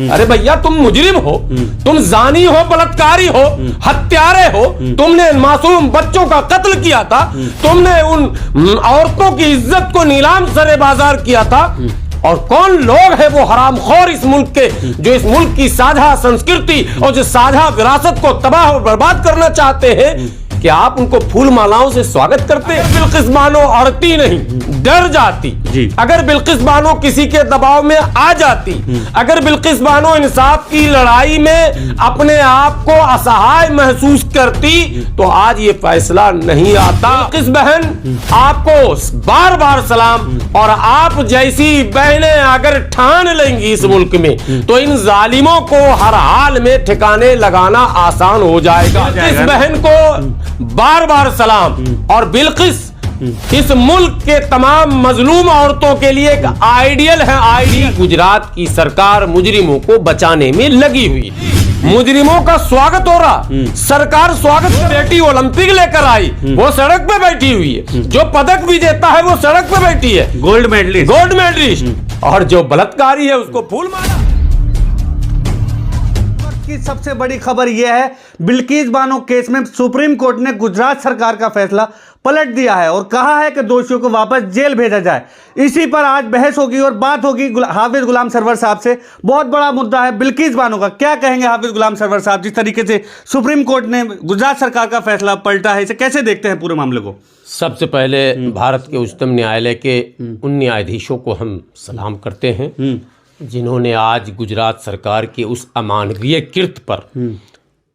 अरे भैया तुम मुजरिम हो, तुम जानी हो, बलात्कारी हो, हत्यारे हो, तुमने मासूम बच्चों का कत्ल किया था, तुमने उन औरतों की इज्जत को नीलाम सरे बाजार किया था। और कौन लोग हैं वो हरामखोर इस मुल्क के, जो इस मुल्क की साझा संस्कृति और जो साझा विरासत को तबाह और बर्बाद करना चाहते हैं, कि आप उनको फूल मालाओं से स्वागत करते हैं। बिल्किस बानो अड़ती नहीं, डर जाती जी। अगर बिल्किस बानो किसी के दबाव में आ जाती, अगर बिल्किस बानो इंसाफ की लड़ाई में अपने आप को असहाय महसूस करती, तो आज ये फैसला नहीं आता। बिल्किस बहन, आपको बार बार सलाम। और आप जैसी बहनें अगर ठान लेंगी इस मुल्क में, तो इन जालिमों को हर हाल में ठिकाने लगाना आसान हो जाएगा। इस बहन को बार बार सलाम। और बिल्किस इस मुल्क के तमाम मजलूम औरतों के लिए एक आइडियल है। आइडियल गुजरात की सरकार मुजरिमों को बचाने में लगी हुई है। मुजरिमों का स्वागत हो रहा, सरकार स्वागत कर। बेटी ओलंपिक लेकर आई, वो सड़क पे बैठी हुई है। जो पदक विजेता है वो सड़क पे बैठी है, गोल्ड मेडलिस्ट। और जो बलात्कारी है उसको फूल मारा। की सबसे बड़ी खबर यह है, बिल्किस बानो केस में सुप्रीम कोर्ट ने गुजरात सरकार का फैसला पलट दिया है और कहा है कि दोषियों को वापस जेल भेजा जाए। इसी पर आज बहस होगी और बात होगी हाफिज गुलाम सरवर साहब से। बहुत बड़ा मुद्दा है बिल्किस बानो का। क्या कहेंगे हाफिज गुलाम सरवर साहब, जिस तरीके से सुप्रीम कोर्ट ने गुजरात सरकार का फैसला पलटा है, इसे कैसे देखते हैं पूरे मामले को? सबसे पहले भारत के उच्चतम न्यायालय के उन न्यायाधीशों को हम सलाम करते हैं जिन्होंने आज गुजरात सरकार के उस अमानवीय कृत्य पर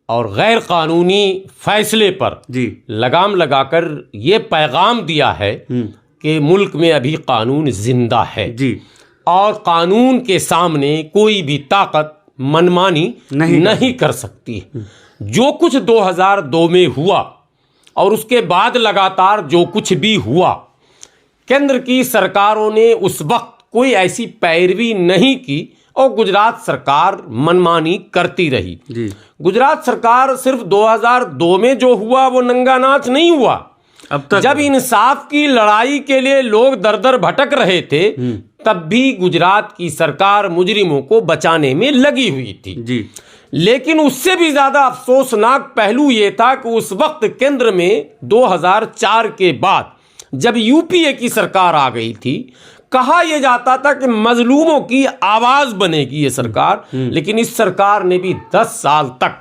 और गैर कानूनी फैसले पर लगाम लगाकर ये पैगाम दिया है कि मुल्क में अभी कानून जिंदा है और कानून के सामने कोई भी ताकत मनमानी नहीं कर सकती। जो कुछ 2002 में हुआ और उसके बाद लगातार जो कुछ भी हुआ, केंद्र की सरकारों ने उस वक्त कोई ऐसी पैरवी नहीं की और गुजरात सरकार मनमानी करती रही। गुजरात सरकार सिर्फ 2002 में जो हुआ वो नंगा नाच नहीं हुआ। अब तक जब इंसाफ की लड़ाई के लिए लोग दर दर भटक रहे थे, तब भी गुजरात की सरकार मुजरिमों को बचाने में लगी हुई थी। लेकिन उससे भी ज्यादा अफसोसनाक पहलू ये था कि उस वक्त केंद्र में 2004 के बाद जब यूपीए की सरकार आ गई थी, कहा यह जाता था कि मजलूमों की आवाज बनेगी ये सरकार, लेकिन इस सरकार ने भी 10 साल तक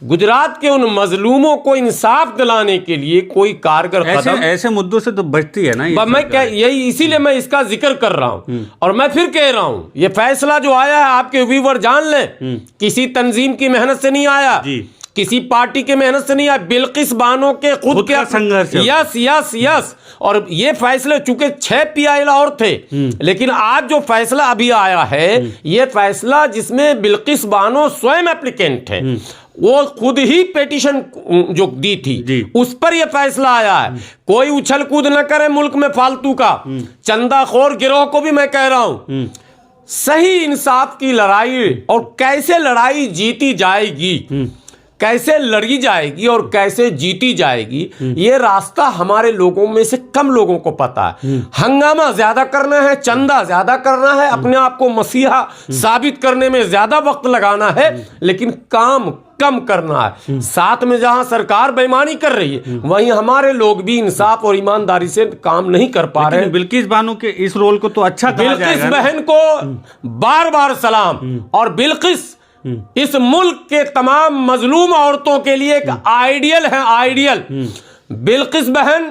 गुजरात के उन मजलूमों को इंसाफ दिलाने के लिए कोई कारगर कदम, ऐसे मुद्दों से तो बचती है ना मैं यही इसीलिए मैं इसका जिक्र कर रहा हूं। और मैं फिर कह रहा हूं, ये फैसला जो आया है, आपके व्यूअर जान लें, किसी तंजीम की मेहनत से नहीं आया, किसी पार्टी के मेहनत से नहीं आया, बिल्किस बानो के खुद के संघर्ष। यस। और ये फैसले चूंकि 6 PIL और थे, लेकिन आज जो फैसला अभी आया है, ये फैसला जिसमें बिल्किस बानो स्वयं एप्लीकेंट है, वो खुद ही पिटीशन जो दी थी उस पर यह फैसला आया है। कोई उछल कूद न करे मुल्क में फालतू का। चंदाखोर गिरोह को भी मैं कह रहा हूं, सही इंसाफ की लड़ाई और कैसे लड़ाई जीती जाएगी, कैसे लड़ी जाएगी और कैसे जीती जाएगी, ये रास्ता हमारे लोगों में से कम लोगों को पता है। हंगामा ज्यादा करना है, चंदा ज्यादा करना है, अपने आप को मसीहा साबित करने में ज्यादा वक्त लगाना है, लेकिन काम कम करना है। साथ में जहां सरकार बेईमानी कर रही है, वहीं हमारे लोग भी इंसाफ और ईमानदारी से काम नहीं कर पा रहे हैं। बिल्किस बानो के इस रोल को तो अच्छा कहा जाएगा। बिल्किस बहन को बार बार सलाम। और बिल्किस इस मुल्क के तमाम मजलूम औरतों के लिए एक आइडियल है। आइडियल बिल्किस बहन,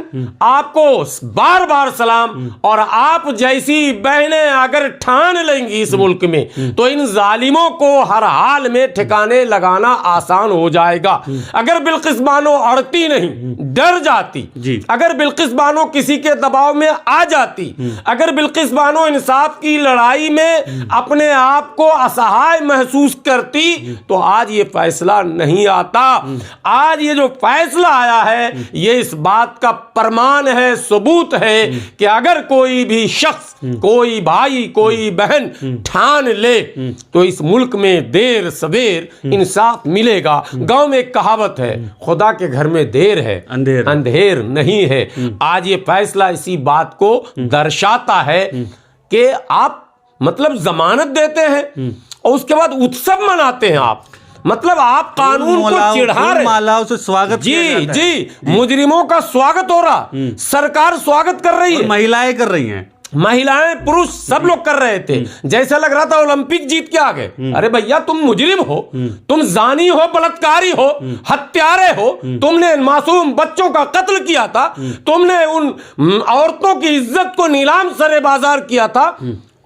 आपको बार बार सलाम। और आप जैसी बहनें अगर ठान लेंगी इस मुल्क में, तो इन जालिमों को हर हाल में ठिकाने लगाना आसान हो जाएगा। अगर बिल्किस बानो अड़ती नहीं, डर जाती, अगर बिल्किस बानो किसी के दबाव में आ जाती, अगर बिल्किस बानो इंसाफ की लड़ाई में अपने आप को असहाय महसूस करती, तो आज ये फैसला नहीं आता। आज ये जो फैसला आया है, ये इस बात का प्रमाण है, सबूत है कि अगर कोई भी शख्स, कोई भाई, कोई बहन ठान ले, तो इस मुल्क में देर सवेर इंसाफ मिलेगा। गांव में एक कहावत है, खुदा के घर में देर है, अंधेर नहीं है। आज ये फैसला इसी बात को दर्शाता है कि आप मतलब जमानत देते हैं और उसके बाद उत्सव मनाते हैं आप। मतलब आप कानून को चिढ़ा रहे, मालाओं से स्वागत जी किया जाता है। जी, मुजरिमों का स्वागत हो रहा, सरकार स्वागत कर रही है, महिलाएं कर रही हैं, महिलाएं पुरुष सब लोग कर रहे थे, जैसा लग रहा था ओलंपिक जीत के आ गए। अरे भैया तुम मुजरिम हो, तुम जानी हो, बलात्कारी हो, हत्यारे हो, तुमने मासूम बच्चों का कत्ल किया था, तुमने उन औरतों की इज्जत को नीलाम सरे बाजार किया था।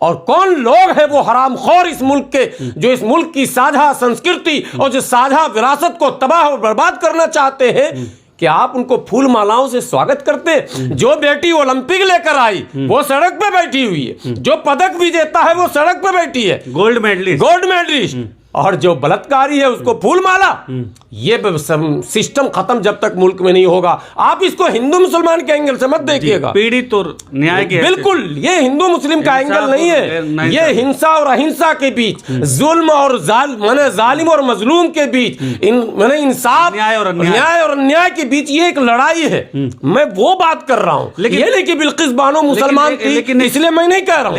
और कौन लोग हैं वो हरामखोर इस मुल्क के, जो इस मुल्क की साझा संस्कृति और जो साझा विरासत को तबाह और बर्बाद करना चाहते हैं, कि आप उनको फूल मालाओं से स्वागत करते। जो बेटी ओलंपिक लेकर आई वो सड़क पे बैठी हुई है, जो पदक विजेता है वो सड़क पे बैठी है, गोल्ड मेडलिस्ट, और जो बलात्कारी है उसको फूल माला। ये सिस्टम खत्म जब तक मुल्क में नहीं होगा। आप इसको हिंदू मुसलमान के एंगल से मत देखिएगा, पीड़ित और न्याय के, बिल्कुल ये हिंदू मुस्लिम का एंगल नहीं है, ये हिंसा और अहिंसा के बीच, जुल्म और जालिम और मजलूम के बीच, इंसाफ न्याय और अन्याय के बीच ये एक लड़ाई है। मैं वो बात कर रहा हूँ, ये नहीं कि बिल्किस बानो मुसलमान थी इसलिए मैं नहीं कह रहा हूँ।